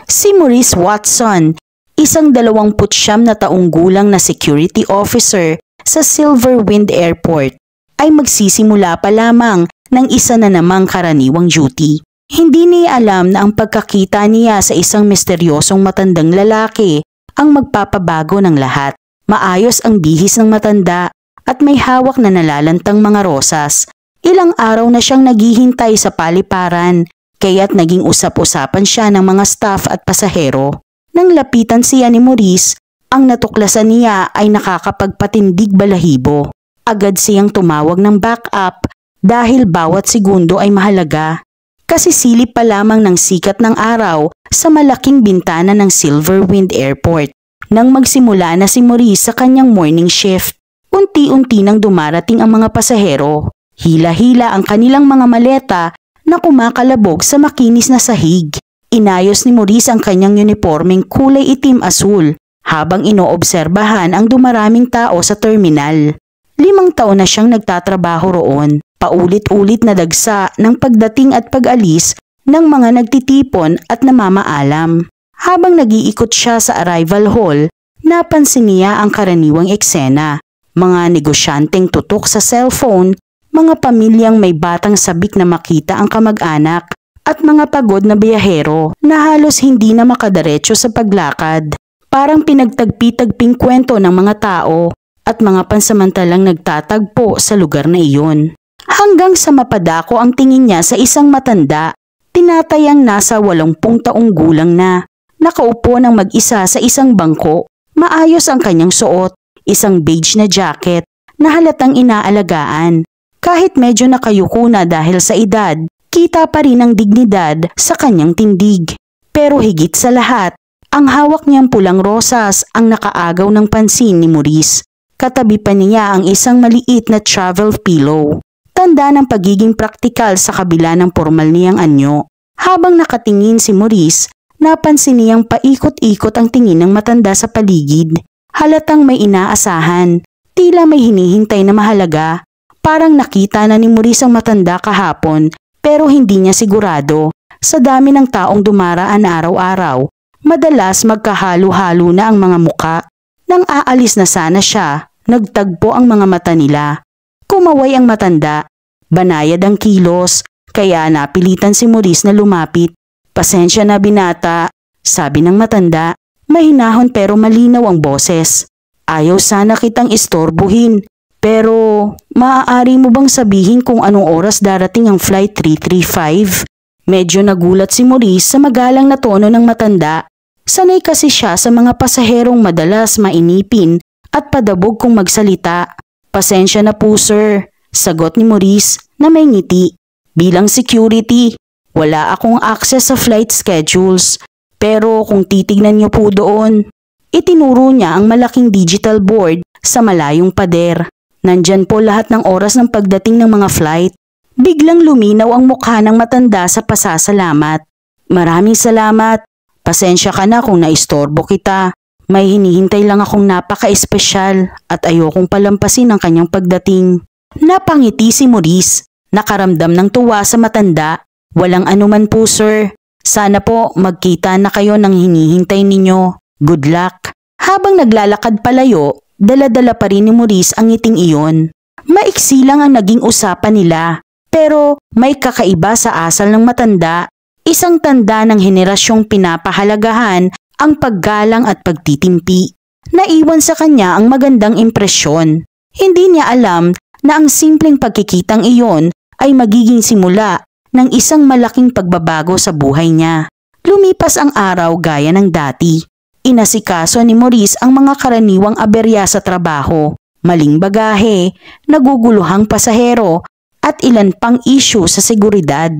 Si Maurice Watson, isang 29 na taong gulang na security officer sa Silverwind Airport, ay magsisimula pa lamang ng isa na namang karaniwang duty. Hindi niya alam na ang pagkakita niya sa isang misteryosong matandang lalaki ang magpapabago ng lahat. Maayos ang bihis ng matanda at may hawak na nalalantang mga rosas. Ilang araw na siyang naghihintay sa paliparan, kaya't naging usap-usapan siya ng mga staff at pasahero. Nang lapitan siya ni Maurice, ang natuklasan niya ay nakakapagpatindig balahibo. Agad siyang tumawag ng backup dahil bawat segundo ay mahalaga. Kasi silip pa lamang ng sikat ng araw sa malaking bintana ng Silverwind Airport. Nang magsimula na si Maurice sa kanyang morning shift, unti-unti nang dumarating ang mga pasahero. Hila-hila ang kanilang mga maleta na kumakalabog sa makinis na sahig. Inayos ni Maurice ang kanyang unipormeng kulay itim-asul habang inoobserbahan ang dumaraming tao sa terminal. 5 taon na siyang nagtatrabaho roon. Paulit-ulit na dagsa ng pagdating at pag-alis ng mga nagtitipon at namamaalam. Habang nag-iikot siya sa arrival hall, napansin niya ang karaniwang eksena. Mga negosyanteng tutok sa cellphone, mga pamilyang may batang sabik na makita ang kamag-anak, at mga pagod na biyahero na halos hindi na makadiretso sa paglakad. Parang pinagtagpi-tagping kwento ng mga tao at mga pansamantalang nagtatagpo sa lugar na iyon. Hanggang sa mapadako ang tingin niya sa isang matanda, tinatayang nasa 80 taong gulang na, nakaupo ng mag-isa sa isang bangko. Maayos ang kanyang suot, isang beige na jacket na halatang inaalagaan. Kahit medyo nakayuko na dahil sa edad, kita pa rin ang dignidad sa kanyang tindig. Pero higit sa lahat, ang hawak niyang pulang rosas ang nakaagaw ng pansin ni Maurice. Katabi pa niya ang isang maliit na travel pillow. Tanda ng pagiging praktikal sa kabila ng formal niyang anyo. Habang nakatingin si Maurice, napansin niyang paikot-ikot ang tingin ng matanda sa paligid. Halatang may inaasahan, tila may hinihintay na mahalaga. Parang nakita na ni Maurice ang matanda kahapon, pero hindi niya sigurado. Sa dami ng taong dumaraan araw-araw, madalas magkahalo-halo na ang mga muka. Nang aalis na sana siya, nagtagpo ang mga mata nila. Kumaway ang matanda. Banayad ang kilos, kaya napilitan si Maurice na lumapit. "Pasensya na binata," sabi ng matanda. Mahinahon pero malinaw ang boses. "Ayaw sana kitang istorbohin, pero maaari mo bang sabihin kung anong oras darating ang flight 335? Medyo nagulat si Maurice sa magalang na tono ng matanda. Sanay kasi siya sa mga pasaherong madalas mainipin at padabog kung magsalita. "Pasensya na po sir," sagot ni Maurice na may ngiti. "Bilang security, wala akong access sa flight schedules. Pero kung titignan niyo po doon." Itinuro niya ang malaking digital board sa malayong pader. Nandyan po lahat ng oras ng pagdating ng mga flight. Biglang luminaw ang mukha ng matanda sa pasasalamat. "Maraming salamat. Pasensya ka na kung naistorbo kita. May hinihintay lang akong napaka-espesyal at ayokong palampasin ang kanyang pagdating." Napangiti si Maurice, nakaramdam ng tuwa sa matanda. "Walang anuman po sir. Sana po magkita na kayo ng hinihintay ninyo. Good luck." Habang naglalakad palayo, dala-dala pa rin ni Maurice ang ngiting iyon. Maiksi lang ang naging usapan nila, pero may kakaiba sa asal ng matanda. Isang tanda ng henerasyong pinapahalagahan ang paggalang at pagtitimpi. Naiwan sa kanya ang magandang impresyon. Hindi niya alam na ang simpleng pagkikitang iyon ay magiging simula ng isang malaking pagbabago sa buhay niya. Lumipas ang araw gaya ng dati. Inasikaso ni Maurice ang mga karaniwang aberya sa trabaho, maling bagahe, naguguluhang pasahero at ilan pang issue sa seguridad.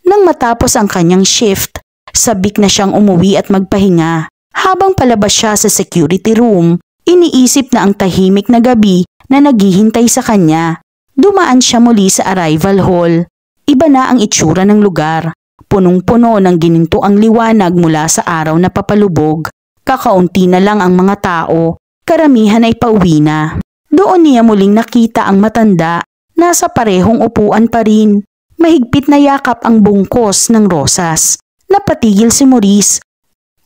Nang matapos ang kanyang shift, sabik na siyang umuwi at magpahinga. Habang palabas siya sa security room, iniisip na ang tahimik na gabi na naghihintay sa kanya. Dumaan siya muli sa arrival hall. Iba na ang itsura ng lugar. Punong-puno ng gininto ang liwanag mula sa araw na papalubog. Kakaunti na lang ang mga tao. Karamihan ay pauwi na. Doon niya muling nakita ang matanda. Nasa parehong upuan pa rin. Mahigpit na yakap ang bungkos ng rosas. Napatigil si Maurice.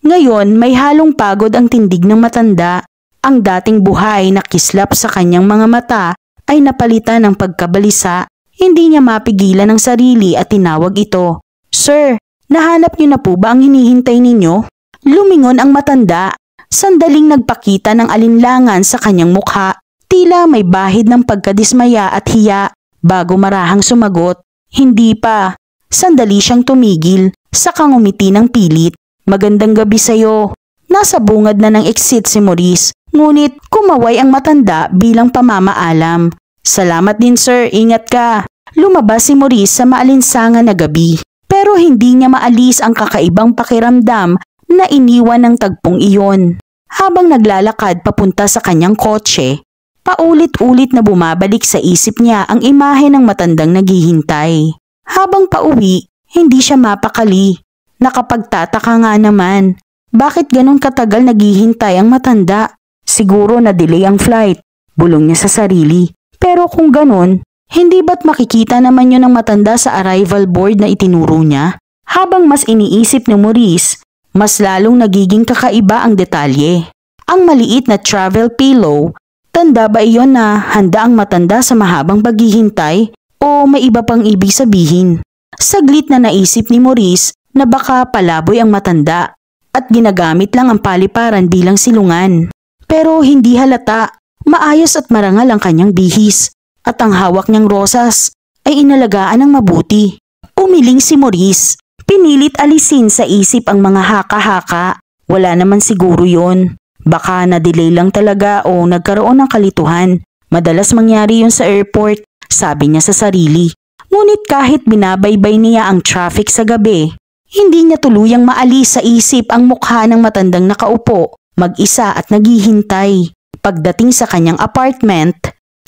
Ngayon may halong pagod ang tindig ng matanda. Ang dating buhay na kislap sa kanyang mga mata ay napalitan ng pagkabalisa. Hindi niya mapigilan ang sarili at tinawag ito. Sir, nahanap niyo na po ba ang hinihintay ninyo? Lumingon ang matanda. Sandaling nagpakita ng alinlangan sa kanyang mukha. Tila may bahid ng pagkadismaya at hiya. Bago marahang sumagot, hindi pa. Sandali siyang tumigil, saka ngumiti ng pilit. Magandang gabi sa'yo. Nasa bungad na ng exit si Maurice, ngunit kumaway ang matanda bilang pamamaalam. Salamat din sir, ingat ka. Lumabas si Maurice sa maalinsangan na gabi. Pero hindi niya maalis ang kakaibang pakiramdam na iniwan ng tagpong iyon. Habang naglalakad papunta sa kanyang kotse, paulit-ulit na bumabalik sa isip niya ang imahe ng matandang naghihintay. Habang pauwi, hindi siya mapakali. Nakapagtataka nga naman. Bakit ganun katagal naghihintay ang matanda? Siguro na-delay ang flight. Bulong niya sa sarili. Pero kung ganun, hindi ba't makikita naman yun ng matanda sa arrival board na itinuro niya? Habang mas iniisip ni Maurice, mas lalong nagiging kakaiba ang detalye. Ang maliit na travel pillow, tanda ba iyon na handa ang matanda sa mahabang paghihintay o may iba pang ibig sabihin? Saglit na naisip ni Maurice na baka palaboy ang matanda at ginagamit lang ang paliparan bilang silungan. Pero hindi halata. Maayos at marangal ang kanyang bihis at ang hawak niyang rosas ay inalagaan ng mabuti. Umiling si Maurice. Pinilit alisin sa isip ang mga haka-haka. Wala naman siguro yon. Baka na-delay lang talaga o nagkaroon ng kalituhan. Madalas mangyari yon sa airport, sabi niya sa sarili. Ngunit kahit binabaybay niya ang traffic sa gabi, hindi niya tuluyang maalis sa isip ang mukha ng matandang nakaupo, mag-isa at naghihintay. Pagdating sa kanyang apartment,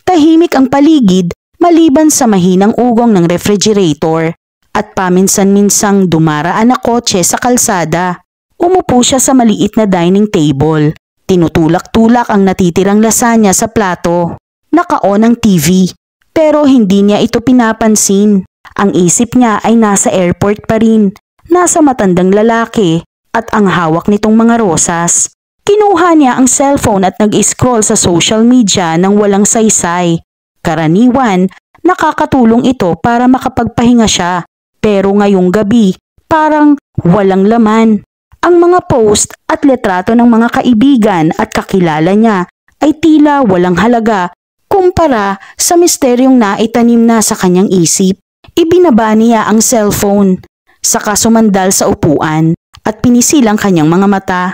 tahimik ang paligid maliban sa mahinang ugong ng refrigerator at paminsan-minsang dumaraan na kotse sa kalsada. Umupo siya sa maliit na dining table. Tinutulak-tulak ang natitirang lasagna sa plato. Naka-on ang TV, pero hindi niya ito pinapansin. Ang isip niya ay nasa airport pa rin, nasa matandang lalaki at ang hawak nitong mga rosas. Kinuha niya ang cellphone at nag-scroll sa social media nang walang saysay. Karaniwan, nakakatulong ito para makapagpahinga siya. Pero ngayong gabi, parang walang laman. Ang mga post at litrato ng mga kaibigan at kakilala niya ay tila walang halaga kumpara sa misteryong naitanim na sa kanyang isip. Ibinaba niya ang cellphone, saka sumandal sa upuan at pinisilang kanyang mga mata.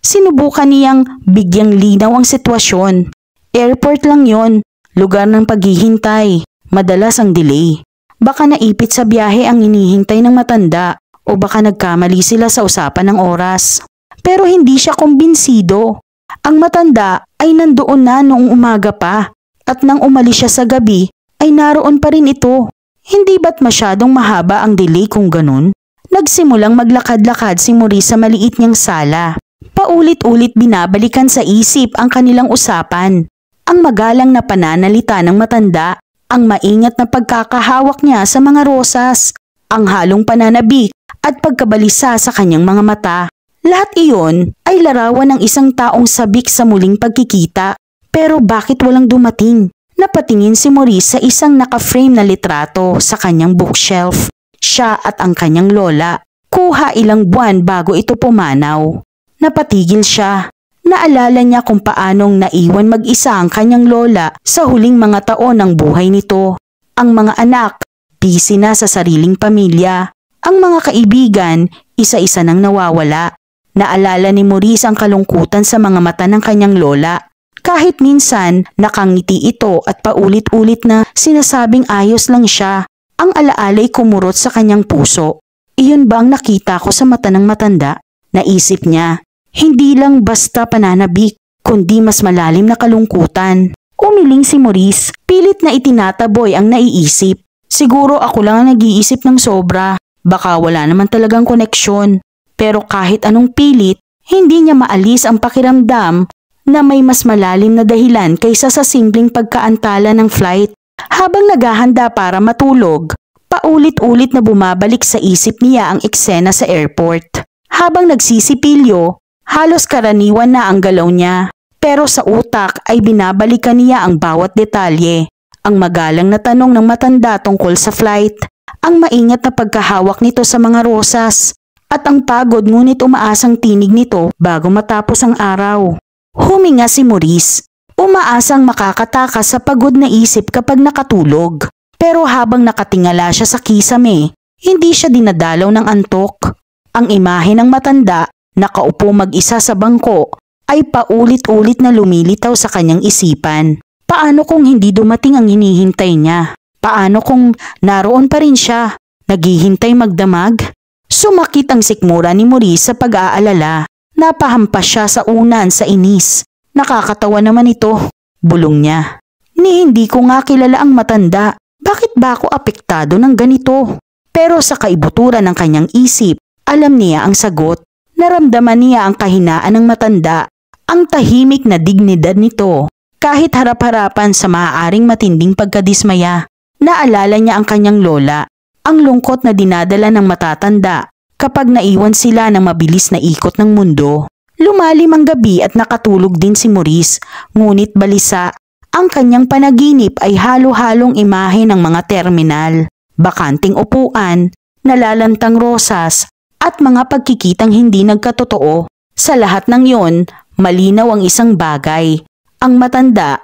Sinubukan niyang bigyang linaw ang sitwasyon. Airport lang yon, lugar ng paghihintay, madalas ang delay. Baka naipit sa biyahe ang hinihintay ng matanda o baka nagkamali sila sa usapan ng oras. Pero hindi siya kumbinsido. Ang matanda ay nandoon na noong umaga pa at nang umalis siya sa gabi ay naroon pa rin ito. Hindi ba't masyadong mahaba ang delay kung ganun? Nagsimulang maglakad-lakad si Maurice sa maliit niyang sala. Paulit-ulit binabalikan sa isip ang kanilang usapan. Ang magalang na pananalita ng matanda, ang maingat na pagkakahawak niya sa mga rosas, ang halong pananabik at pagkabalisa sa kanyang mga mata. Lahat iyon ay larawan ng isang taong sabik sa muling pagkikita. Pero bakit walang dumating? Napatingin si Maurice sa isang naka-frame na litrato sa kanyang bookshelf. Siya at ang kanyang lola. Kuha ilang buwan bago ito pumanaw. Napatigil siya. Naalala niya kung paanong naiwan mag-isa ang kanyang lola sa huling mga taon ng buhay nito. Ang mga anak, busy na sa sariling pamilya. Ang mga kaibigan, isa-isa nang nawawala. Naalala ni Maurice ang kalungkutan sa mga mata ng kanyang lola. Kahit minsan, nakangiti ito at paulit-ulit na sinasabing ayos lang siya. Ang alaalay kumurot sa kanyang puso. Iyon ba ang nakita ko sa mata ng matanda? Naisip niya. Hindi lang basta pananabik, kundi mas malalim na kalungkutan. Umiling si Maurice, pilit na itinataboy ang naiisip. Siguro ako lang ang nag-iisip ng sobra. Baka wala naman talagang koneksyon. Pero kahit anong pilit, hindi niya maalis ang pakiramdam na may mas malalim na dahilan kaysa sa simpleng pagkaantala ng flight. Habang naghahanda para matulog, paulit-ulit na bumabalik sa isip niya ang eksena sa airport. Habang nagsisipilyo, halos karaniwan na ang galaw niya. Pero sa utak ay binabalikan niya ang bawat detalye. Ang magalang na tanong ng matanda tungkol sa flight, ang maingat na pagkahawak nito sa mga rosas, at ang pagod ngunit umaasang tinig nito bago matapos ang araw. Huminga si Maurice, umaasang makakatakas sa pagod na isip kapag nakatulog. Pero habang nakatingala siya sa kisame, hindi siya dinadalaw ng antok. Ang imahe ng matanda, nakaupo mag-isa sa bangko, ay paulit-ulit na lumilitaw sa kanyang isipan. Paano kung hindi dumating ang hinihintay niya? Paano kung naroon pa rin siya, naghihintay magdamag? Sumakit ang sikmura ni Maurice sa pag-aalala. Napahampas siya sa unan sa inis. Nakakatawa naman ito, bulong niya. Hindi ko nga kilala ang matanda. Bakit ba ako apektado ng ganito? Pero sa kaibuturan ng kanyang isip, alam niya ang sagot. Naramdaman niya ang kahinaan ng matanda, ang tahimik na dignidad nito. Kahit harap-harapan sa maaaring matinding pagkadismaya, naalala niya ang kanyang lola, ang lungkot na dinadala ng matatanda kapag naiwan sila ng mabilis na ikot ng mundo. Lumalim ang gabi at nakatulog din si Maurice, ngunit balisa, ang kanyang panaginip ay halo-halong imahe ng mga terminal, bakanting upuan, nalalantang rosas, at mga pagkikitang hindi nagkatotoo. Sa lahat ng yon, malinaw ang isang bagay. Ang matanda,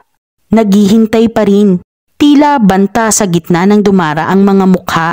naghihintay pa rin, tila banta sa gitna ng dumaraang mga mukha.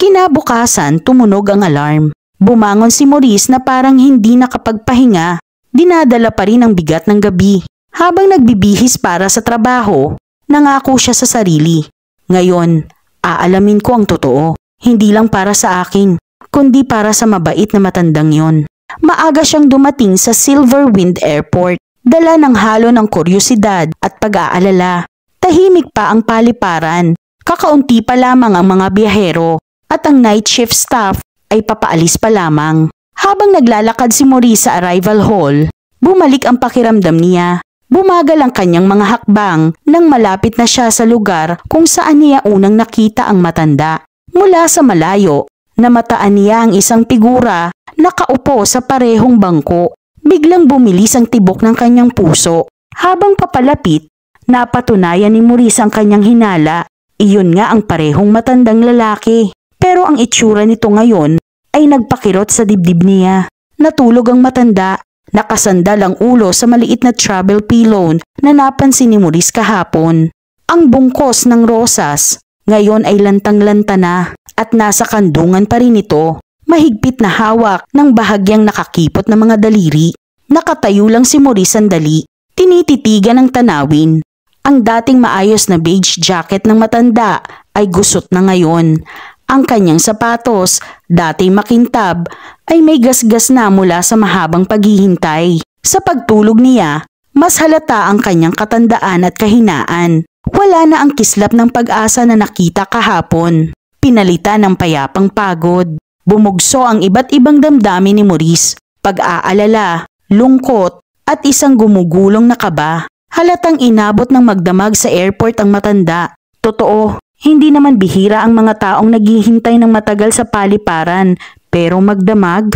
Kinabukasan, tumunog ang alarm. Bumangon si Maurice na parang hindi nakapagpahinga. Dinadala pa rin ang bigat ng gabi. Habang nagbibihis para sa trabaho, nangako siya sa sarili. Ngayon, aalamin ko ang totoo. Hindi lang para sa akin, kundi para sa mabait na matandang yon. Maaga siyang dumating sa Silver Wind Airport, dala ng halo ng kuryosidad at pag-aalala. Tahimik pa ang paliparan, kakaunti pa lamang ang mga biyahero at ang night shift staff ay papaalis pa lamang. Habang naglalakad si Maurice sa arrival hall, bumalik ang pakiramdam niya. Bumagal ang kanyang mga hakbang nang malapit na siya sa lugar kung saan niya unang nakita ang matanda. Mula sa malayo, namataan niya ang isang figura nakaupo sa parehong bangko. Biglang bumilis ang tibok ng kanyang puso. Habang papalapit, napatunayan ni Maurice ang kanyang hinala. Iyon nga ang parehong matandang lalaki. Pero ang itsura nito ngayon ay nagpakirot sa dibdib niya. Natulog ang matanda. Nakasandal ang ulo sa maliit na travel pillow na napansin ni Maurice kahapon. Ang bungkos ng rosas ngayon ay lantang-lanta na at nasa kandungan pa rin ito. Mahigpit na hawak ng bahagyang nakakipot na mga daliri. Nakatayo lang si Maurice sandali, tinititigan ng tanawin. Ang dating maayos na beige jacket ng matanda ay gusot na ngayon. Ang kanyang sapatos, dati makintab, ay may gasgas na mula sa mahabang paghihintay. Sa pagtulog niya, mas halata ang kanyang katandaan at kahinaan. Wala na ang kislap ng pag-asa na nakita kahapon. Pinalitan ng payapang pagod. Bumugso ang iba't ibang damdamin ni Maurice, pag-aalala, lungkot at isang gumugulong na kaba. Halatang inabot ng magdamag sa airport ang matanda. Totoo, hindi naman bihira ang mga taong naghihintay ng matagal sa paliparan, pero magdamag?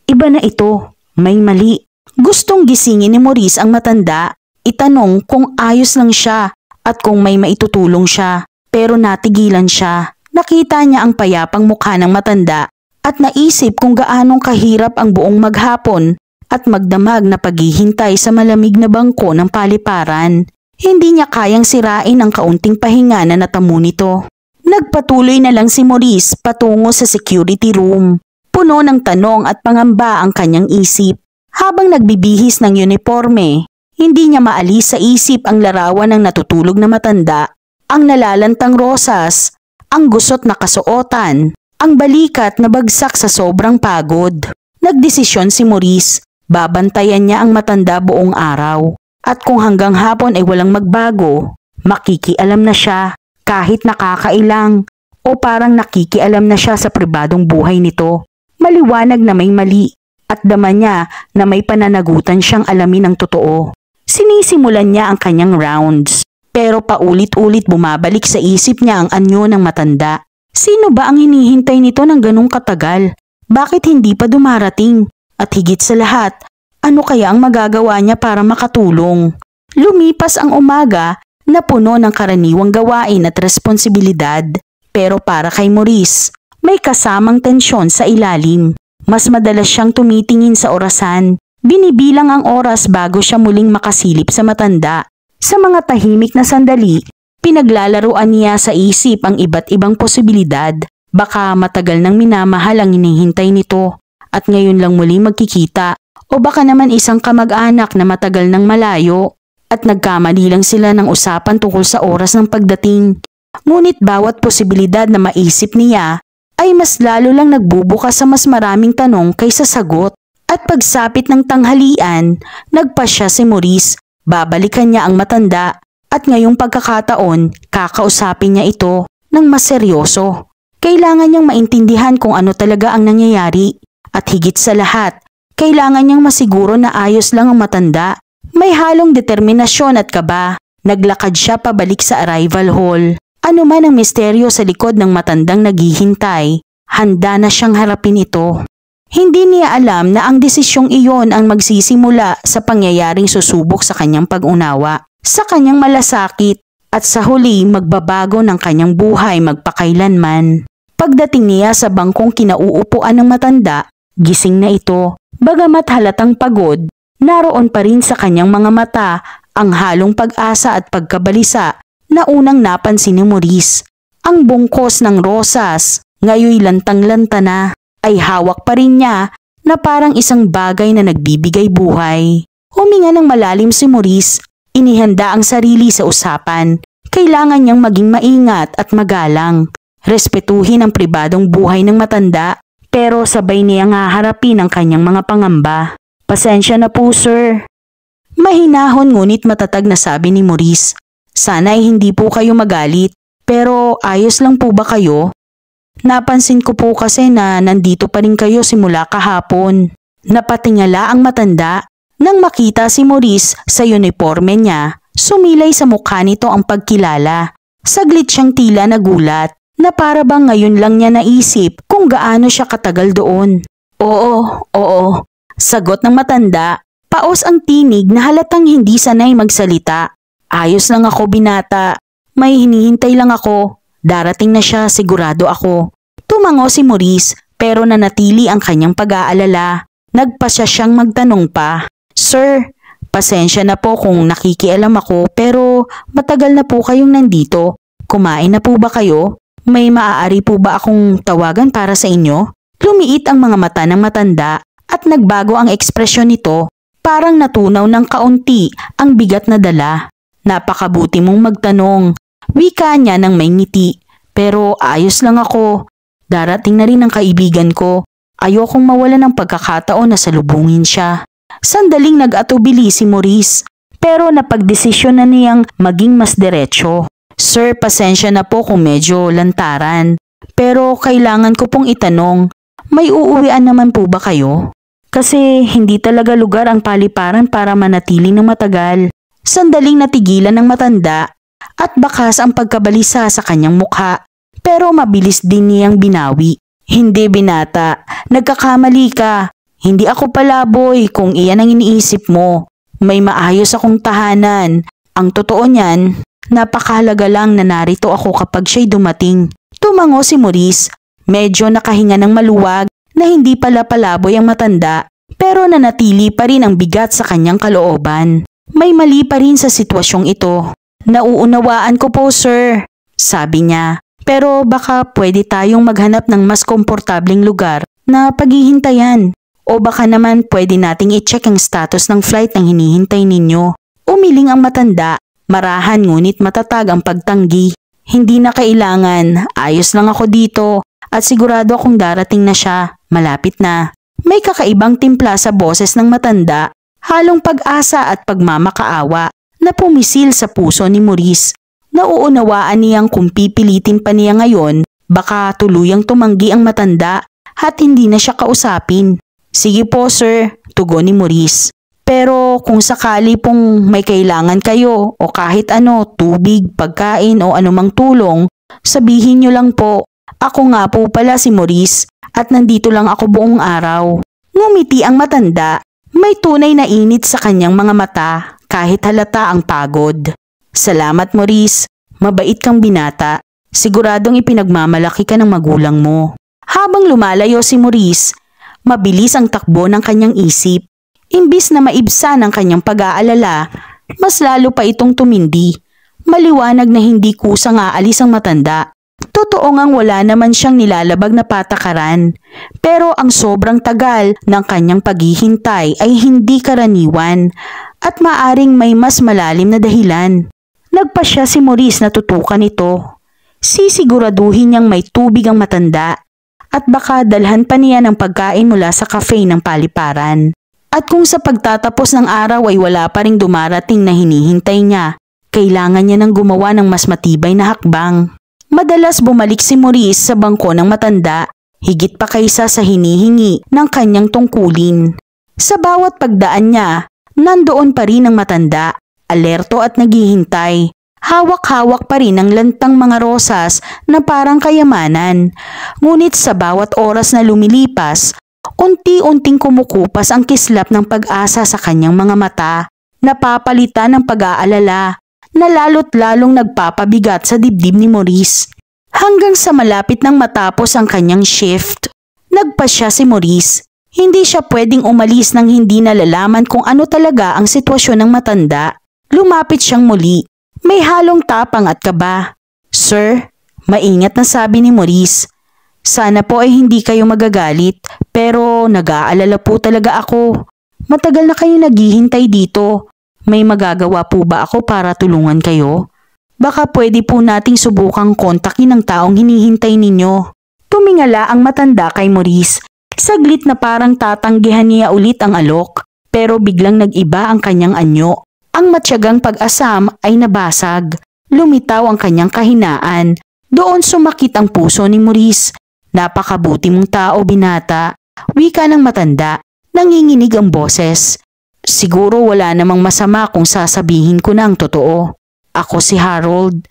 Iba na ito, may mali. Gustong gisingin ni Maurice ang matanda, itanong kung ayos lang siya at kung may maitutulong siya, pero natigilan siya. Nakita niya ang payapang mukha ng matanda at naisip kung gaanong kahirap ang buong maghapon at magdamag na paghihintay sa malamig na bangko ng paliparan. Hindi niya kayang sirain ang kaunting pahinga na natamo nito. Nagpatuloy na lang si Maurice patungo sa security room. Puno ng tanong at pangamba ang kanyang isip. Habang nagbibihis ng uniforme, hindi niya maalis sa isip ang larawan ng natutulog na matanda, ang nalalantang rosas, ang gusot na kasuotan, ang balikat na bagsak sa sobrang pagod. Nagdesisyon si Maurice, babantayan niya ang matanda buong araw. At kung hanggang hapon ay walang magbago, makikialam na siya kahit nakakailang o parang nakikialam na siya sa pribadong buhay nito. Maliwanag na may mali at dama niya na may pananagutan siyang alamin ang totoo. Sinisimulan niya ang kanyang rounds, pero paulit-ulit bumabalik sa isip niya ang anyo ng matanda. Sino ba ang hinihintay nito ng ganong katagal? Bakit hindi pa dumarating? At higit sa lahat, ano kaya ang magagawa niya para makatulong? Lumipas ang umaga na puno ng karaniwang gawain at responsibilidad. Pero para kay Maurice, may kasamang tensyon sa ilalim. Mas madalas siyang tumitingin sa orasan. Binibilang ang oras bago siya muling makasilip sa matanda. Sa mga tahimik na sandali, pinaglalaruan niya sa isip ang iba't ibang posibilidad. Baka matagal nang minamahal ang hinihintay nito at ngayon lang muli magkikita. O baka naman isang kamag-anak na matagal nang malayo at nagkamali lang sila ng usapan tungkol sa oras ng pagdating. Ngunit bawat posibilidad na maisip niya ay mas lalo lang nagbubukas sa mas maraming tanong kaysa sagot. At pagsapit ng tanghalian, nagpasya si Maurice. Babalikan niya ang matanda at ngayong pagkakataon, kakausapin niya ito ng mas seryoso. Kailangan niyang maintindihan kung ano talaga ang nangyayari. At higit sa lahat, kailangan niyang masiguro na ayos lang ang matanda. May halong determinasyon at kaba. Naglakad siya pabalik sa arrival hall. Ano man ang misteryo sa likod ng matandang naghihintay, handa na siyang harapin ito. Hindi niya alam na ang desisyong iyon ang magsisimula sa pangyayaring susubok sa kanyang pag-unawa, sa kanyang malasakit at sa huli magbabago ng kanyang buhay magpakailanman. Pagdating niya sa bangkong kinauupuan ng matanda, gising na ito. Bagamat halatang pagod, naroon pa rin sa kanyang mga mata ang halong pag-asa at pagkabalisa na unang napansin ni Maurice. Ang bungkos ng rosas, ngayoy lantang-lanta na, ay hawak pa rin niya na parang isang bagay na nagbibigay buhay. Huminga ng malalim si Maurice, inihanda ang sarili sa usapan. Kailangan niyang maging maingat at magalang. Respetuhin ang pribadong buhay ng matanda, pero sabay niyang haharapin ang kanyang mga pangamba. Pasensya na po, sir. Mahinahon ngunit matatag na sabi ni Maurice. Sana ay hindi po kayo magalit, pero ayos lang po ba kayo? Napansin ko po kasi na nandito pa rin kayo simula kahapon. Napatingala ang matanda. Nang makita si Maurice sa uniforme niya, sumilay sa mukha nito ang pagkilala. Saglit siyang tila nagulat na para bang ngayon lang niya naisip kung gaano siya katagal doon. Oo, sagot ng matanda. Paos ang tinig na halatang hindi sanay magsalita. Ayos lang ako, binata. May hinihintay lang ako. Darating na siya, sigurado ako. Tumango si Maurice pero nanatili ang kanyang pag-aalala. Nagpasya siyang magtanong pa. Sir, pasensya na po kung nakikialam ako pero matagal na po kayong nandito. Kumain na po ba kayo? May maaari po ba akong tawagan para sa inyo? Lumiit ang mga mata ng matanda at nagbago ang ekspresyon nito. Parang natunaw ng kaunti ang bigat na dala. Napakabuti mong magtanong. Wika niya ng may ngiti. Pero ayos lang ako. Darating na rin ang kaibigan ko. Ayokong mawala ng pagkakataon na salubungin siya. Sandaling nag-atubili si Maurice. Pero napagdesisyon na niyang maging mas diretso. Sir, pasensya na po kung medyo lantaran. Pero kailangan ko pong itanong, may uuwian naman po ba kayo? Kasi hindi talaga lugar ang paliparan para manatili ng matagal. Sandaling natigilan ng matanda at bakas ang pagkabalisa sa kanyang mukha. Pero mabilis din niyang binawi. Hindi, binata, nagkakamali ka. Hindi ako palaboy kung iyan ang iniisip mo. May maayos akong tahanan. Ang totoo niyan, napakahalaga lang na narito ako kapag siya'y dumating. Tumango si Maurice. Medyo nakahinga ng maluwag na hindi pala palaboy ang matanda pero nanatili pa rin ang bigat sa kanyang kalooban. May mali pa rin sa sitwasyong ito. Nauunawaan ko po, sir, sabi niya. Pero baka pwede tayong maghanap ng mas komportabling lugar na paghihintayan. O baka naman pwede nating i-check ang status ng flight ng hinihintay ninyo. Umiling ang matanda, marahan ngunit matatag ang pagtanggi. Hindi na kailangan, ayos lang ako dito at sigurado akong darating na siya, malapit na. May kakaibang timpla sa boses ng matanda, halong pag-asa at pagmamakaawa na pumisil sa puso ni Maurice. Nauunawaan niyang kung pipilitin pa niya ngayon, baka tuluyang tumanggi ang matanda at hindi na siya kausapin. Sige po, sir, tugon ni Maurice. Pero kung sakali pong may kailangan kayo o kahit ano, tubig, pagkain o anumang tulong, sabihin niyo lang po. Ako nga po pala si Maurice at nandito lang ako buong araw. Ngumiti ang matanda, may tunay na init sa kanyang mga mata kahit halata ang pagod. Salamat Maurice, mabait kang binata. Siguradong ipinagmamalaki ka ng magulang mo. Habang lumalayo si Maurice, mabilis ang takbo ng kanyang isip. Imbis na maibsan ang kanyang pag-aalala, mas lalo pa itong tumindi. Maliwanag na hindi kusang aalis ang matanda. Totoo ngang wala naman siyang nilalabag na patakaran. Pero ang sobrang tagal ng kanyang paghihintay ay hindi karaniwan at maaring may mas malalim na dahilan. Nagpasya si Maurice na tutukan ito. Sisiguraduhin niyang may tubig ang matanda at baka dalhan pa niya ng pagkain mula sa cafe ng paliparan. At kung sa pagtatapos ng araw ay wala pa ring dumarating na hinihintay niya, kailangan niya nang gumawa ng mas matibay na hakbang. Madalas bumalik si Maurice sa bangko ng matanda, higit pa kaysa sa hinihingi ng kanyang tungkulin. Sa bawat pagdaan niya, nandoon pa rin ang matanda, alerto at naghihintay. Hawak-hawak pa rin ang lantang mga rosas na parang kayamanan. Ngunit sa bawat oras na lumilipas, unti-unting kumukupas ang kislap ng pag-asa sa kanyang mga mata, napapalitan ng pag-aalala, na lalo't lalong nagpapabigat sa dibdib ni Maurice. Hanggang sa malapit nang matapos ang kanyang shift, nagpasya si Maurice. Hindi siya pwedeng umalis nang hindi nalalaman kung ano talaga ang sitwasyon ng matanda. Lumapit siyang muli. May halong tapang at kaba. Sir, maingat na sabi ni Maurice. Sana po ay hindi kayo magagalit, pero nag-aalala po talaga ako. Matagal na kayo naghihintay dito. May magagawa po ba ako para tulungan kayo? Baka pwede po nating subukang kontakin ang taong hinihintay ninyo. Tumingala ang matanda kay Maurice. Saglit na parang tatanggihan niya ulit ang alok, pero biglang nag-iba ang kanyang anyo. Ang matyagang pag-asam ay nabasag. Lumitaw ang kanyang kahinaan. Doon sumakit ang puso ni Maurice. Napakabuti mong tao, binata. Wika ng matanda. Nanginginig ang boses. Siguro wala namang masama kung sasabihin ko na ang totoo. Ako si Harold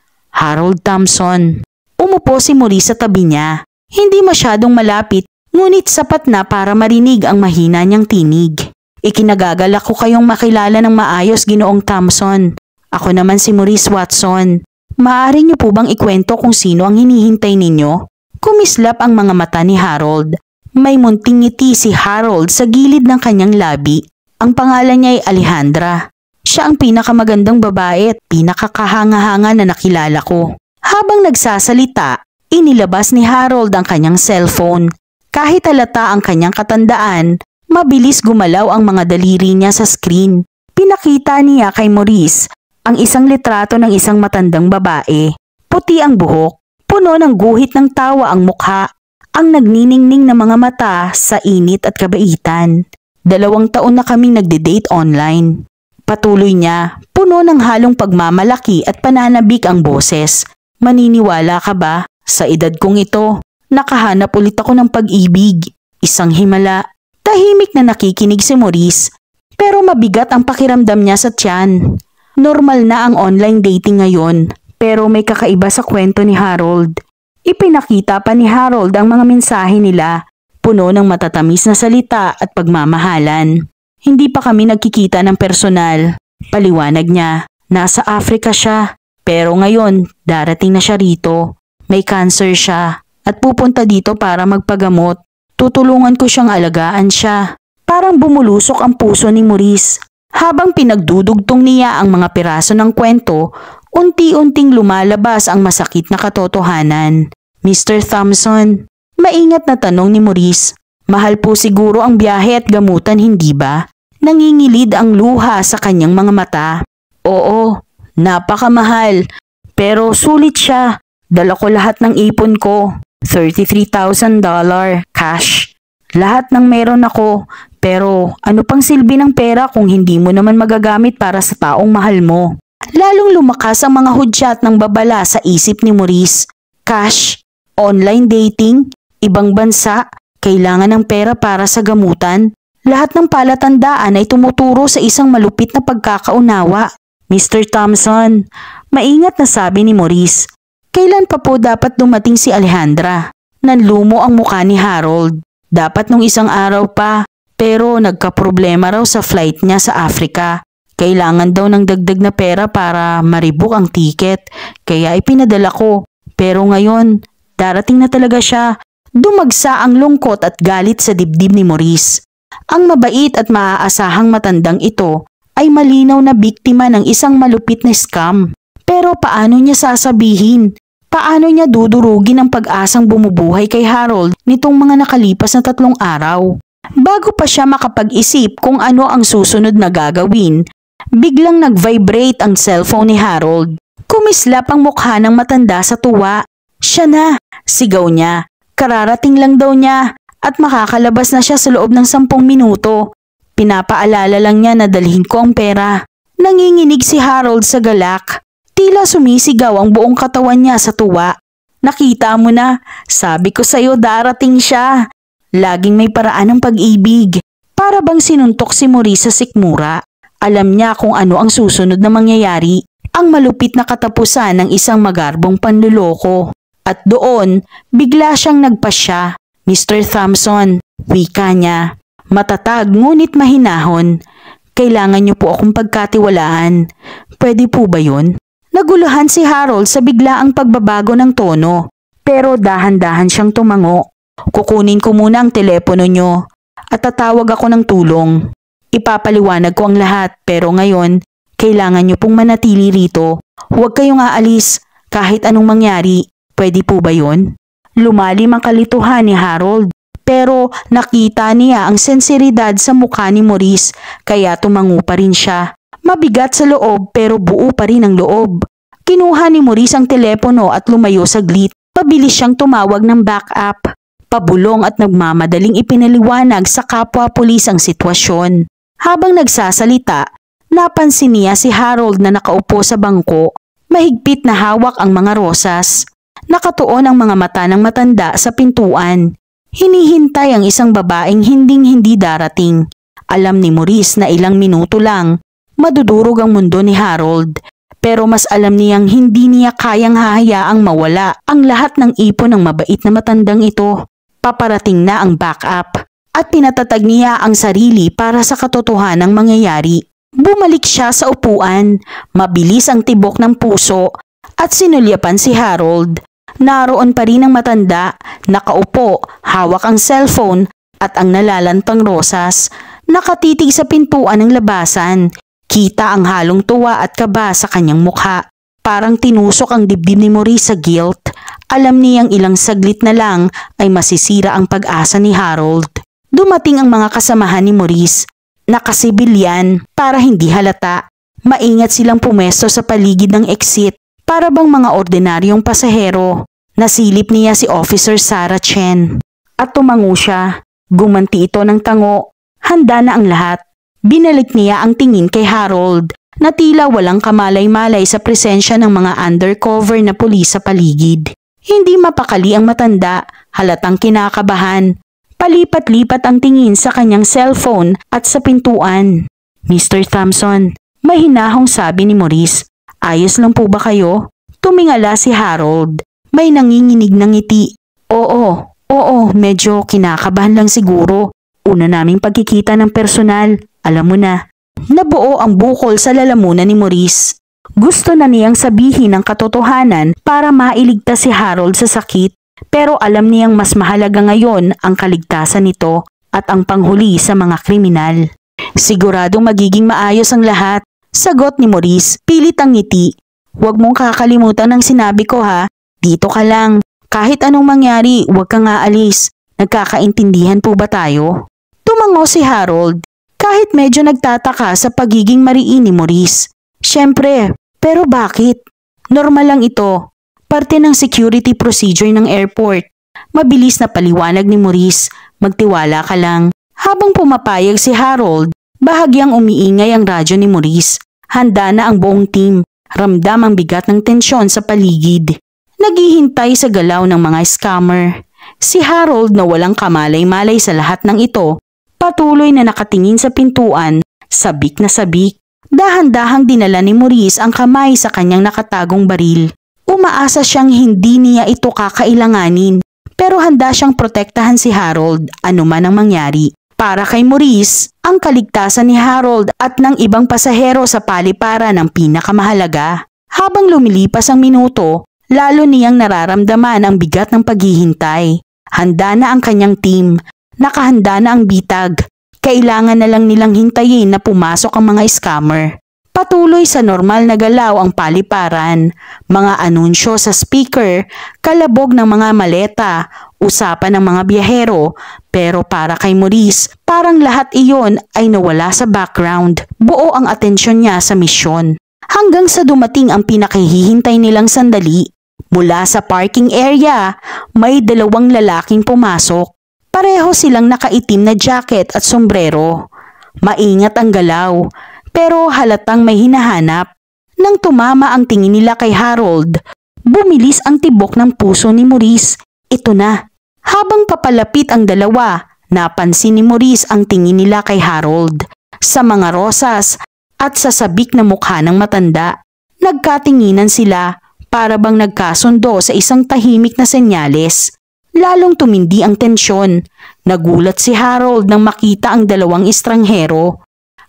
Thompson. Umupo si Maurice sa tabi niya. Hindi masyadong malapit, ngunit sapat na para marinig ang mahina niyang tinig. Ikinagagalak ko kayong makilala ng maayos, Ginoong Thompson. Ako naman si Maurice Watson. Maaari niyo po bang ikwento kung sino ang hinihintay ninyo? Kumislap ang mga mata ni Harold. May munting ngiti si Harold sa gilid ng kanyang labi. Ang pangalan niya ay Alejandra. Siya ang pinakamagandang babae at pinakakahanga-hanga na nakilala ko. Habang nagsasalita, inilabas ni Harold ang kanyang cellphone. Kahit halata ang kanyang katandaan, mabilis gumalaw ang mga daliri niya sa screen. Pinakita niya kay Maurice ang isang litrato ng isang matandang babae. Puti ang buhok, puno ng guhit ng tawa ang mukha, ang nagniningning na mga mata sa init at kabaitan. 2 taon na kaming nagde-date online. Patuloy niya, puno ng halong pagmamalaki at pananabik ang boses. Maniniwala ka ba? Sa edad kong ito, nakahanap ulit ako ng pag-ibig. Isang himala. Tahimik na nakikinig si Maurice, pero mabigat ang pakiramdam niya sa tiyan. Normal na ang online dating ngayon, pero may kakaiba sa kwento ni Harold. Ipinakita pa ni Harold ang mga mensahe nila. Puno ng matatamis na salita at pagmamahalan. Hindi pa kami nagkikita ng personal. Paliwanag niya, nasa Africa siya. Pero ngayon, darating na siya rito. May cancer siya at pupunta dito para magpagamot. Tutulungan ko siyang alagaan siya. Parang bumulusok ang puso ni Maurice. Habang pinagdudugtong niya ang mga piraso ng kwento, unti-unting lumalabas ang masakit na katotohanan. Mr. Thompson, maingat na tanong ni Maurice. Mahal po siguro ang biyahe at gamutan, hindi ba? Nangingilid ang luha sa kanyang mga mata. Oo, napakamahal. Pero sulit siya. Dala ko lahat ng ipon ko. $33,000 cash. Lahat ng meron ako. Pero ano pang silbi ng pera kung hindi mo naman magagamit para sa taong mahal mo? Lalong lumakas ang mga hudyat ng babala sa isip ni Maurice. Cash, online dating, ibang bansa, kailangan ng pera para sa gamutan. Lahat ng palatandaan ay tumuturo sa isang malupit na pagkakaunawa. Mr. Thompson, maingat na sabi ni Maurice. Kailan pa po dapat dumating si Alejandra? Nanlumo ang mukha ni Harold. Dapat nung isang araw pa, pero nagkaproblema raw sa flight niya sa Africa. Kailangan daw ng dagdag na pera para marebook ang ticket, kaya ipinadala ko. Pero ngayon, darating na talaga siya. Dumagsa ang lungkot at galit sa dibdib ni Maurice. Ang mabait at maaasahang matandang ito ay malinaw na biktima ng isang malupit na scam. Pero paano niya sasabihin? Paano niya dudurugin ang pag-asang bumubuhay kay Harold nitong mga nakalipas na 3 araw? Bago pa siya makapag-isip kung ano ang susunod na gagawin, biglang nag-vibrate ang cellphone ni Harold. Kumislap ang mukha ng matanda sa tuwa. Siya na, sigaw niya. Kararating lang daw niya at makakalabas na siya sa loob ng 10 minuto. Pinapaalala lang niya na dalhin ko ang pera. Nanginginig si Harold sa galak. Tila sumisigaw ang buong katawan niya sa tuwa. Nakita mo na, sabi ko sa'yo darating siya. Laging may paraan ng pag-ibig. Para bang sinuntok si Maurice sa sikmura. Alam niya kung ano ang susunod na mangyayari. Ang malupit na katapusan ng isang magarbong panluloko. At doon, bigla siyang nagpasya. Mr. Thompson, wika niya. Matatag ngunit mahinahon. Kailangan niyo po akong pagkatiwalaan. Pwede po ba yun? Naguluhan si Harold sa biglaang pagbabago ng tono. Pero dahan-dahan siyang tumango. Kukunin ko muna ang telepono niyo at tatawag ako ng tulong. Ipapaliwanag ko ang lahat pero ngayon, kailangan niyo pong manatili rito. Huwag kayong aalis kahit anong mangyari. Pwede po ba yun? Lumalim ang kalituhan ni Harold. Pero nakita niya ang sensiridad sa mukha ni Maurice kaya tumango pa rin siya. Mabigat sa loob pero buo pa rin ang loob. Kinuha ni Maurice ang telepono at lumayo saglit. Pabilis siyang tumawag ng backup. Pabulong at nagmamadaling ipinaliwanag sa kapwa-pulis ang sitwasyon. Habang nagsasalita, napansin niya si Harold na nakaupo sa bangko. Mahigpit na hawak ang mga rosas. Nakatuon ang mga mata ng matanda sa pintuan. Hinihintay ang isang babaeng hinding-hindi darating. Alam ni Maurice na ilang minuto lang, madudurog ang mundo ni Harold. Pero mas alam niyang hindi niya kayang hahayaang mawala ang lahat ng ipon ng mabait na matandang ito. Paparating na ang backup at pinatatag niya ang sarili para sa katotohanang mangyayari. Bumalik siya sa upuan, mabilis ang tibok ng puso at sinulyapan si Harold. Naroon pa rin ang matanda, nakaupo, hawak ang cellphone at ang nalalantang rosas. Nakatitig sa pintuan ng labasan. Kita ang halong tuwa at kaba sa kanyang mukha. Parang tinusok ang dibdib ni Maurice sa guilt. Alam niyang ilang saglit na lang ay masisira ang pag-asa ni Harold. Dumating ang mga kasamahan ni Maurice. Nakasibilyan para hindi halata. Maingat silang pumesto sa paligid ng exit. Para bang mga ordinaryong pasahero. Nasilip niya si Officer Sarah Chen. At tumango siya. Gumanti ito ng tango. Handa na ang lahat. Binalik niya ang tingin kay Harold na tila walang kamalay-malay sa presensya ng mga undercover na pulis sa paligid. Hindi mapakali ang matanda, halatang kinakabahan. Palipat-lipat ang tingin sa kanyang cellphone at sa pintuan. Mr. Thompson, mahinahong sabi ni Maurice. Ayos lang po ba kayo? Tumingala si Harold. May nanginginig ng ngiti. Oo, medyo kinakabahan lang siguro. Una naming pagkikita ng personal, alam mo na. Nabuo ang bukol sa lalamunan ni Maurice. Gusto na niyang sabihin ang katotohanan para mailigtas si Harold sa sakit. Pero alam niyang mas mahalaga ngayon ang kaligtasan nito at ang panghuli sa mga kriminal. Siguradong magiging maayos ang lahat. Sagot ni Maurice, pilit ang ngiti. Huwag mong kakalimutan ang sinabi ko ha. Dito ka lang. Kahit anong mangyari, huwag kang aalis. Nagkakaintindihan po ba tayo? Tumango si Harold. Kahit medyo nagtataka sa pagiging mariin ni Maurice. Siyempre, pero bakit? Normal lang ito. Parte ng security procedure ng airport. Mabilis na paliwanag ni Maurice. Magtiwala ka lang. Habang pumapayag si Harold, bahagyang umiingay ang radyo ni Maurice. Handa na ang buong team. Ramdam ang bigat ng tensyon sa paligid. Naghihintay sa galaw ng mga scammer. Si Harold na walang kamalay-malay sa lahat ng ito, patuloy na nakatingin sa pintuan, sabik na sabik. Dahan-dahang dinala ni Maurice ang kamay sa kanyang nakatagong baril. Umaasa siyang hindi niya ito kakailanganin, pero handa siyang protektahan si Harold anuman ang mangyari. Para kay Maurice, ang kaligtasan ni Harold at ng ibang pasahero sa paliparan ang pinakamahalaga. Habang lumilipas ang minuto, lalo niyang nararamdaman ang bigat ng paghihintay. Handa na ang kanyang team, nakahanda na ang bitag. Kailangan na lang nilang hintayin na pumasok ang mga scammer. Patuloy sa normal na galaw ang paliparan, mga anunsyo sa speaker, kalabog ng mga maleta, usapan ng mga biyahero, pero para kay Maurice, parang lahat iyon ay nawala sa background. Buo ang atensyon niya sa misyon. Hanggang sa dumating ang pinakahihintay nilang sandali. Mula sa parking area, may dalawang lalaking pumasok. Pareho silang nakaitim na jacket at sombrero. Maingat ang galaw, pero halatang may hinahanap. Nang tumama ang tingin nila kay Harold, bumilis ang tibok ng puso ni Maurice. Ito na. Habang papalapit ang dalawa, napansin ni Maurice ang tingin nila kay Harold. Sa mga rosas at sa sabik na mukha ng matanda, nagkatinginan sila para bang nagkasundo sa isang tahimik na senyales. Lalong tumindi ang tensyon. Nagulat si Harold nang makita ang dalawang estranghero.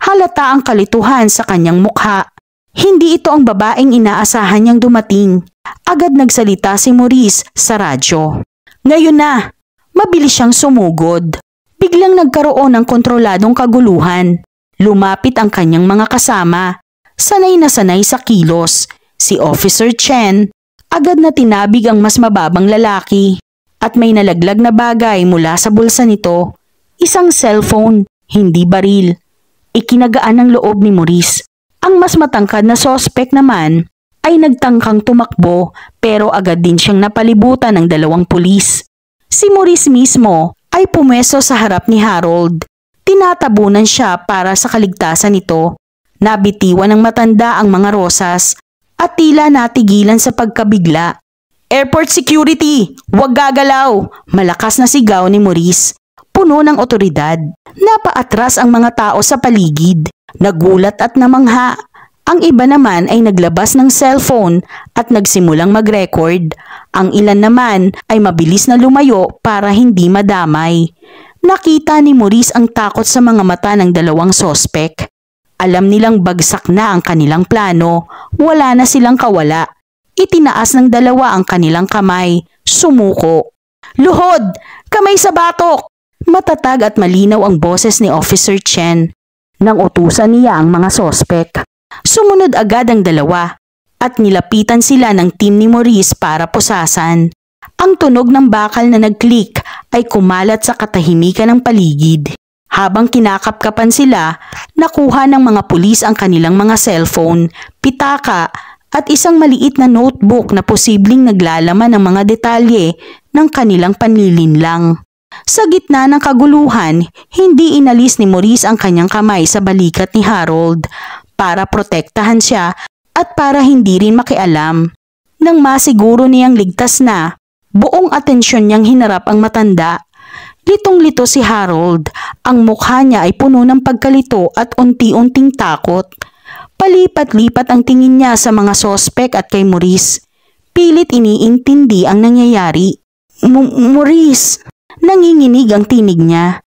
Halata ang kalituhan sa kanyang mukha. Hindi ito ang babaeng inaasahan niyang dumating. Agad nagsalita si Maurice sa radyo. Ngayon na! Mabilis siyang sumugod. Biglang nagkaroon ng kontroladong kaguluhan. Lumapit ang kanyang mga kasama. Sanay na sanay sa kilos. Si Officer Chen, agad na tinabig ang mas mababang lalaki. At may nalaglag na bagay mula sa bulsa nito. Isang cellphone, hindi baril. Ikinagaan ng loob ni Maurice. Ang mas matangkad na sospek naman ay nagtangkang tumakbo pero agad din siyang napalibutan ng dalawang pulis. Si Maurice mismo ay pumwesto sa harap ni Harold. Tinatabunan siya para sa kaligtasan nito. Nabitiwan ng matanda ang mga rosas at tila natigilan sa pagkabigla. Airport security! Huwag gagalaw! Malakas na sigaw ni Maurice. Puno ng otoridad. Napaatras ang mga tao sa paligid. Nagulat at namangha. Ang iba naman ay naglabas ng cellphone at nagsimulang mag-record. Ang ilan naman ay mabilis na lumayo para hindi madamay. Nakita ni Maurice ang takot sa mga mata ng dalawang sospek. Alam nilang bagsak na ang kanilang plano. Wala na silang kawala. Itinaas ng dalawa ang kanilang kamay. Sumuko. Luhod! Kamay sa batok! Matatag at malinaw ang boses ni Officer Chen. Nang utusan niya ang mga sospek. Sumunod agad ang dalawa at nilapitan sila ng team ni Maurice para pusasan. Ang tunog ng bakal na nag-click ay kumalat sa katahimikan ng paligid. Habang kinakapkapan sila, nakuha ng mga pulis ang kanilang mga cellphone, pitaka at isang maliit na notebook na posibleng naglalaman ng mga detalye ng kanilang panlilinlang. Sa gitna ng kaguluhan, hindi inalis ni Maurice ang kanyang kamay sa balikat ni Harold para protektahan siya at para hindi rin makialam. Nang masiguro niyang ligtas na, buong atensyon niyang hinarap ang matanda. Litong-lito si Harold, ang mukha niya ay puno ng pagkalito at unti-unting takot. Palipat-lipat ang tingin niya sa mga sospek at kay Maurice. Pilit iniintindi ang nangyayari. Maurice! Nanginginig ang tinig niya.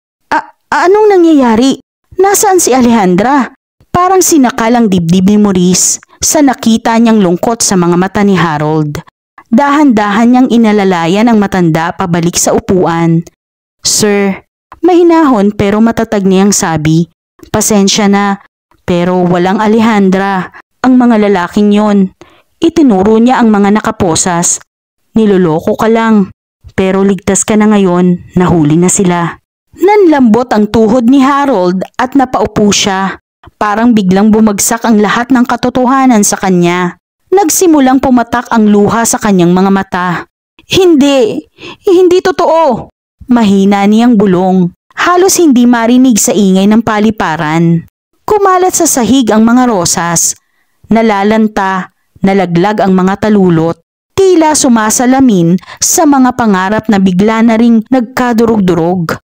Anong nangyayari? Nasaan si Alejandra? Parang sinakal ang dibdib ni Maurice sa nakita niyang lungkot sa mga mata ni Harold. Dahan-dahan niyang inalalayan ang matanda pabalik sa upuan. Sir, mahinahon pero matatag niyang sabi. Pasensya na, pero walang Alejandra. Ang mga lalaking yon. Itinuro niya ang mga nakaposas. Niloloko ka lang. Pero ligtas ka na ngayon, nahuli na sila. Nanlambot ang tuhod ni Harold at napaupo siya. Parang biglang bumagsak ang lahat ng katotohanan sa kanya. Nagsimulang pumatak ang luha sa kanyang mga mata. Hindi totoo. Mahina niyang bulong. Halos hindi marinig sa ingay ng paliparan. Kumalat sa sahig ang mga rosas. Nalalanta, nalaglag ang mga talulot. Tila sumasalamin sa mga pangarap na bigla na ring nagkadurog-durog.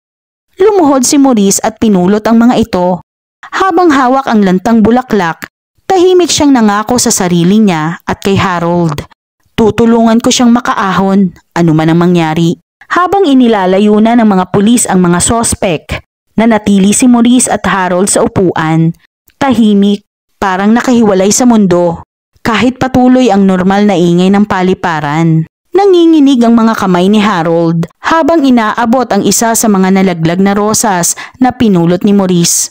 Lumuhod si Maurice at pinulot ang mga ito. Habang hawak ang lantang bulaklak, tahimik siyang nangako sa sarili niya at kay Harold. Tutulungan ko siyang makaahon, ano man ang mangyari. Habang inilalayo na ng mga pulis ang mga sospek, Nanatili si Maurice at Harold sa upuan. Tahimik, parang nakahiwalay sa mundo. Kahit patuloy ang normal na ingay ng paliparan. Nanginginig ang mga kamay ni Harold habang inaabot ang isa sa mga nalaglag na rosas na pinulot ni Maurice.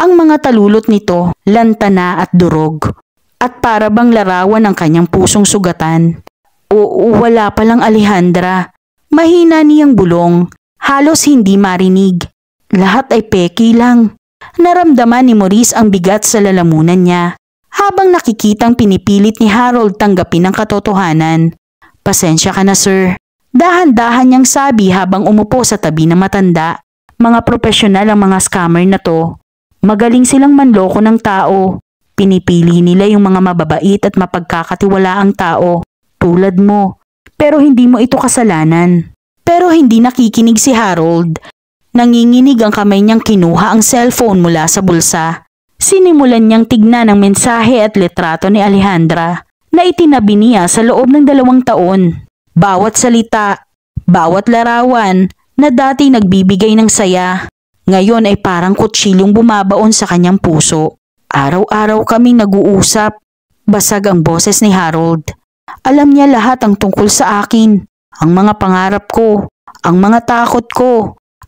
Ang mga talulot nito, lantana at durog. At para bang larawan ng kanyang pusong sugatan. Wala palang Alejandra. Mahina niyang bulong, halos hindi marinig. Lahat ay peki lang. Naramdaman ni Maurice ang bigat sa lalamunan niya habang nakikitang pinipilit ni Harold tanggapin ang katotohanan. Pasensya ka na, sir. Dahan-dahan niyang sabi habang umupo sa tabi ng matanda. Mga profesional ang mga scammer na to. Magaling silang manloko ng tao. Pinipili nila yung mga mababait at mapagkakatiwalaang tao. Tulad mo. Pero hindi mo ito kasalanan. Pero hindi nakikinig si Harold. Nanginginig ang kamay niyang kinuha ang cellphone mula sa bulsa. Sinimulan niyang tignan ang mensahe at litrato ni Alejandra na itinabi niya sa loob ng 2 taon. Bawat salita, bawat larawan na dati nagbibigay ng saya, ngayon ay parang kutsilyong bumabaon sa kanyang puso. Araw-araw kaming nag-uusap. Basag ang boses ni Harold. Alam niya lahat ang tungkol sa akin, ang mga pangarap ko, ang mga takot ko,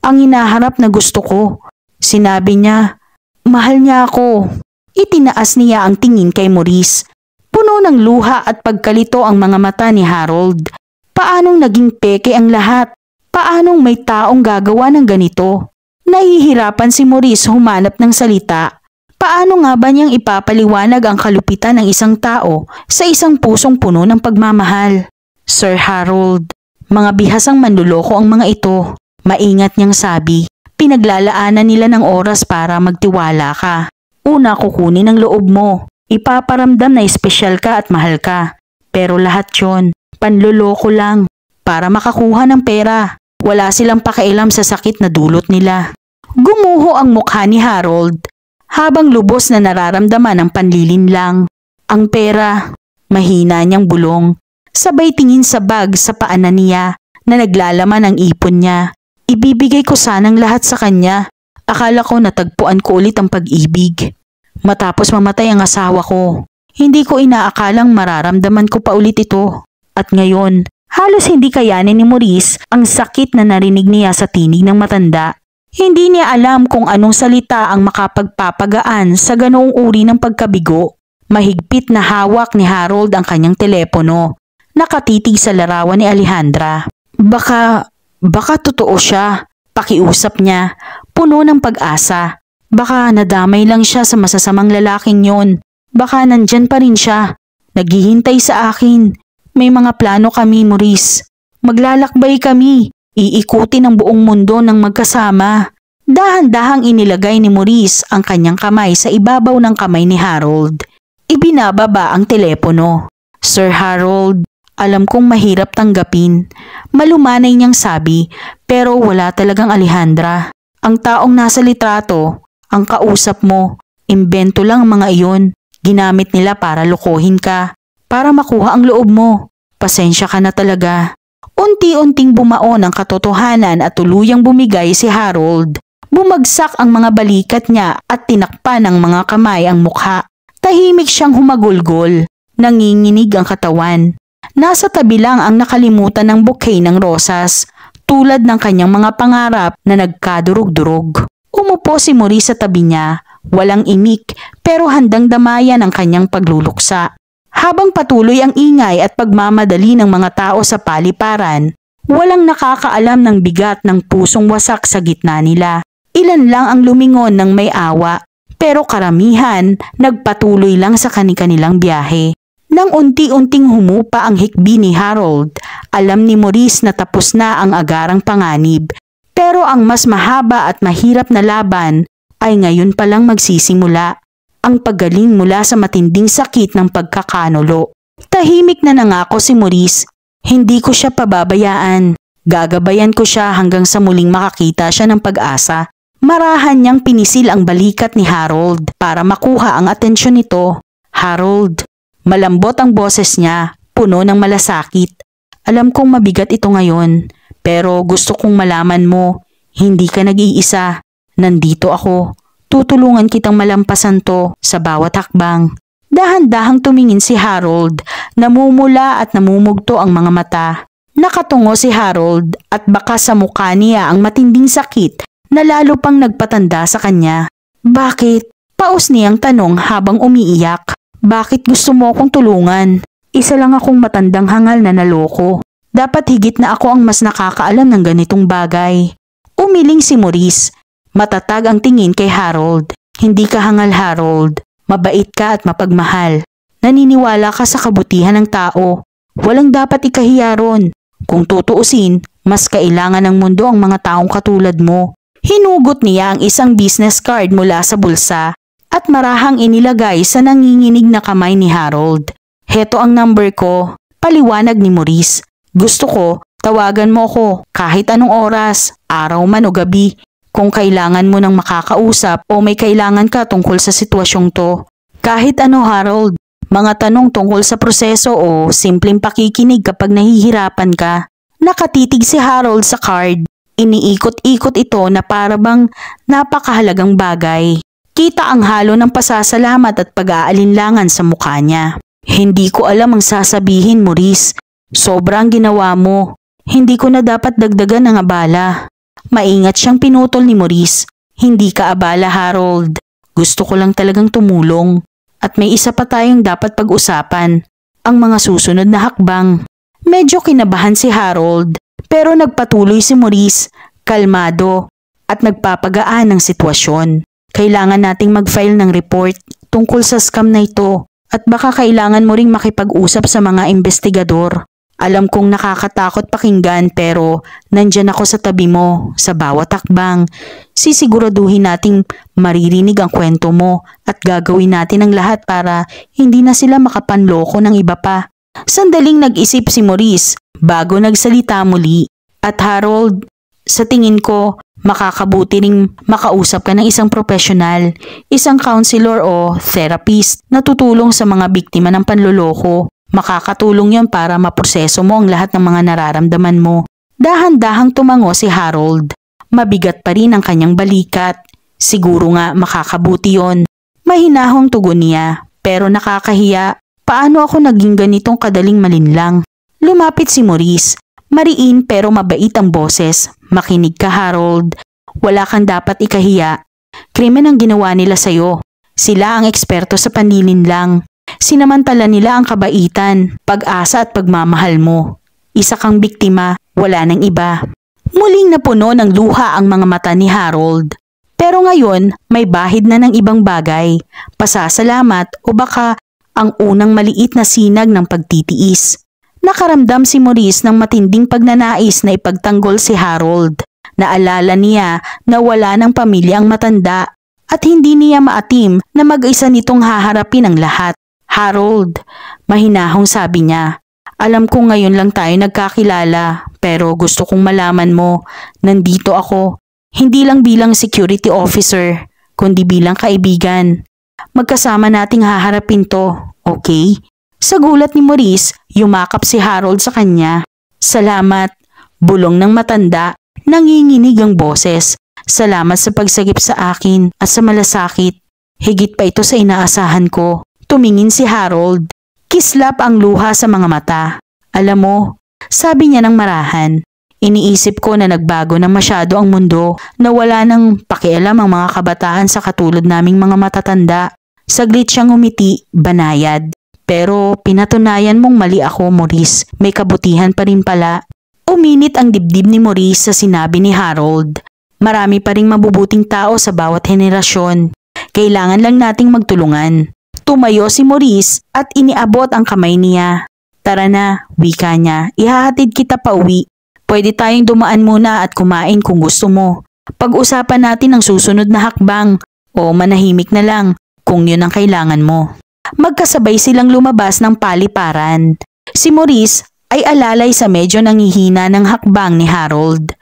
ang hinaharap na gusto ko. Sinabi niya, mahal niya ako. Itinaas niya ang tingin kay Maurice. Puno ng luha at pagkalito ang mga mata ni Harold. Paanong naging peke ang lahat? Paanong may taong gagawa ng ganito? Nahihirapan si Maurice humanap ng salita. Paano nga ba niyang ipapaliwanag ang kalupitan ng isang tao sa isang pusong puno ng pagmamahal? Sir Harold, mga bihasang manluloko ang mga ito. Maingat niyang sabi. Pinaglalaanan nila ng oras para magtiwala ka. Una kukunin ang loob mo. Ipaparamdam na espesyal ka at mahal ka. Pero lahat yon, panloloko lang. Para makakuha ng pera. Wala silang pakialam sa sakit na dulot nila. Gumuho ang mukha ni Harold. Habang lubos na nararamdaman ang panlilinlang. Ang pera, mahina niyang bulong. Sabay tingin sa bag sa paanan niya na naglalaman ang ipon niya. Ibibigay ko sanang lahat sa kanya. Akala ko natagpuan ko ulit ang pag-ibig. Matapos mamatay ang asawa ko, hindi ko inaakalang mararamdaman ko pa ulit ito. At ngayon, halos hindi kayanin ni Maurice ang sakit na narinig niya sa tinig ng matanda. Hindi niya alam kung anong salita ang makapagpapagaan sa ganoong uri ng pagkabigo. Mahigpit na hawak ni Harold ang kanyang telepono. Nakatitig sa larawan ni Alejandra. Baka totoo siya. Pakiusap niya, puno ng pag-asa. Baka nadamay lang siya sa masasamang lalaking yon. Baka nandyan pa rin siya. Naghihintay sa akin. May mga plano kami, Maurice. Maglalakbay kami. Iikutin ang buong mundo ng magkasama. Dahan-dahang inilagay ni Maurice ang kanyang kamay sa ibabaw ng kamay ni Harold. Ibinababa ang telepono. Sir Harold, alam kong mahirap tanggapin. Malumanay niyang sabi, pero wala talagang Alejandra. Ang taong nasa litrato, ang kausap mo, imbento lang ang mga iyon. Ginamit nila para lokohin ka, para makuha ang loob mo. Pasensya ka na talaga. Unti-unting bumaon ang katotohanan at tuluyang bumigay si Harold. Bumagsak ang mga balikat niya at tinakpan ng mga kamay ang mukha. Tahimik siyang humagulgol. Nanginginig ang katawan. Nasa tabi lang ang nakalimutan ng bouquet ng rosas, tulad ng kanyang mga pangarap na nagkadurog-durog. Umupo si Maurice sa tabi niya, walang imik pero handang damayan ang kanyang pagluluksa. Habang patuloy ang ingay at pagmamadali ng mga tao sa paliparan, walang nakakaalam ng bigat ng pusong wasak sa gitna nila. Ilan lang ang lumingon ng may awa, pero karamihan nagpatuloy lang sa kani-kanilang biyahe. Nang unti-unting humupa ang hikbi ni Harold, alam ni Maurice na tapos na ang agarang panganib. Pero ang mas mahaba at mahirap na laban ay ngayon palang magsisimula. Ang paggaling mula sa matinding sakit ng pagkakanulo. Tahimik na nangako si Maurice, hindi ko siya pababayaan. Gagabayan ko siya hanggang sa muling makakita siya ng pag-asa. Marahan niyang pinisil ang balikat ni Harold para makuha ang atensyon nito. Harold, malambot ang boses niya, puno ng malasakit. Alam kong mabigat ito ngayon, pero gusto kong malaman mo, hindi ka nag-iisa. Nandito ako. Tutulungan kitang malampasan to sa bawat hakbang. Dahan-dahang tumingin si Harold. Namumula at namumugto ang mga mata. Nakatungo si Harold at baka sa mukha niya ang matinding sakit na lalo pang nagpatanda sa kanya. Bakit? Paus niyang tanong habang umiiyak. Bakit gusto mo akong tulungan? Isa lang akong matandang hangal na naloko. Dapat higit na ako ang mas nakakaalam ng ganitong bagay. Umiling si Maurice. Matatag ang tingin kay Harold. Hindi ka hangal, Harold. Mabait ka at mapagmahal. Naniniwala ka sa kabutihan ng tao. Walang dapat ikahiya ron. Kung tutuusin, mas kailangan ng mundo ang mga taong katulad mo. Hinugot niya ang isang business card mula sa bulsa at marahang inilagay sa nanginginig na kamay ni Harold. Heto ang number ko, paliwanag ni Maurice. Gusto ko, tawagan mo ko kahit anong oras, araw man o gabi. Kung kailangan mo ng makakausap o may kailangan ka tungkol sa sitwasyong to. Kahit ano, Harold, mga tanong tungkol sa proseso o simpleng pakikinig kapag nahihirapan ka. Nakatitig si Harold sa card. Iniikot-ikot ito na parabang napakahalagang bagay. Kita ang halo ng pasasalamat at pag-aalinlangan sa mukha niya. Hindi ko alam ang sasabihin, Maurice. Sobrang ginawa mo. Hindi ko na dapat dagdagan ng abala. Maingat siyang pinutol ni Maurice. Hindi ka abala, Harold. Gusto ko lang talagang tumulong. At may isa pa tayong dapat pag-usapan. Ang mga susunod na hakbang. Medyo kinabahan si Harold. Pero nagpatuloy si Maurice. Kalmado. At nagpapagaan ng sitwasyon. Kailangan nating mag-file ng report tungkol sa scam na ito. At baka kailangan mo ring makipag-usap sa mga investigador. Alam kong nakakatakot pakinggan pero nandyan ako sa tabi mo sa bawat hakbang. Sisiguraduhin nating maririnig ang kwento mo at gagawin natin ang lahat para hindi na sila makapanloko ng iba pa. Sandaling nag-isip si Maurice bago nagsalita muli. At Harold, sa tingin ko makakabuti ring makausap ka ng isang profesional, isang counselor o therapist na tutulong sa mga biktima ng panloloko. Makakatulong yon para maproseso mo ang lahat ng mga nararamdaman mo. Dahan-dahang tumango si Harold. Mabigat pa rin ang kanyang balikat. Siguro nga makakabuti yon. Mahinahong tugon niya, pero nakakahiya. Paano ako naging ganitong kadaling malinlang? Lumapit si Maurice. Mariin pero mabait ang boses. Makinig ka, Harold. Wala kang dapat ikahiya. Krimen ang ginawa nila sa'yo. Sila ang eksperto sa panlilinlang. Sinamantala nila ang kabaitan, pag-asa at pagmamahal mo. Isa kang biktima, wala nang iba. Muling napuno ng luha ang mga mata ni Harold. Pero ngayon, may bahid na ng ibang bagay, pasasalamat o baka ang unang maliit na sinag ng pagtitiis. Nakaramdam si Maurice ng matinding pagnanais na ipagtanggol si Harold. Naalala niya na wala ng pamilya ang matanda at hindi niya maatim na mag-isa nitong haharapin ang lahat. Harold, mahinahong sabi niya, alam ko ngayon lang tayo nagkakilala pero gusto kong malaman mo, nandito ako. Hindi lang bilang security officer, kundi bilang kaibigan. Magkasama nating haharapin to, okay? Sa gulat ni Maurice, yumakap si Harold sa kanya. Salamat, bulong ng matanda, nanginginig ang boses. Salamat sa pagsagip sa akin at sa malasakit. Higit pa ito sa inaasahan ko. Tumingin si Harold. Kislap ang luha sa mga mata. Alam mo, sabi niya ng marahan, iniisip ko na nagbago na masyado ang mundo na wala nang pakialam ang mga kabataan sa katulad naming mga matatanda. Saglit siyang umiti, banayad. Pero pinatunayan mong mali ako, Maurice. May kabutihan pa rin pala. Uminit ang dibdib ni Maurice sa sinabi ni Harold. Marami pa ring mabubuting tao sa bawat henerasyon. Kailangan lang nating magtulungan. Tumayo si Maurice at iniabot ang kamay niya. Tara na, wika niya. Ihahatid kita pa uwi. Pwede tayong dumaan muna at kumain kung gusto mo. Pag-usapan natin ang susunod na hakbang o manahimik na lang kung yun ang kailangan mo. Magkasabay silang lumabas ng paliparan. Si Maurice ay alalay sa medyo nangihina ng hakbang ni Harold.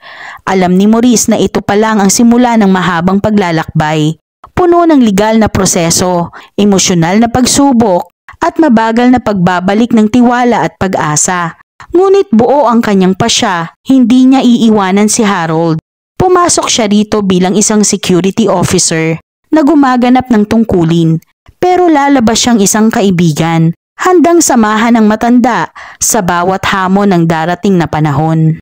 Alam ni Maurice na ito pa lang ang simula ng mahabang paglalakbay. Puno ng legal na proseso, emosyonal na pagsubok, at mabagal na pagbabalik ng tiwala at pag-asa. Ngunit buo ang kanyang pasya, hindi niya iiwanan si Harold. Pumasok siya rito bilang isang security officer na gumaganap ng tungkulin, pero lalabas siyang isang kaibigan, handang samahan ng matanda sa bawat hamon ng darating na panahon.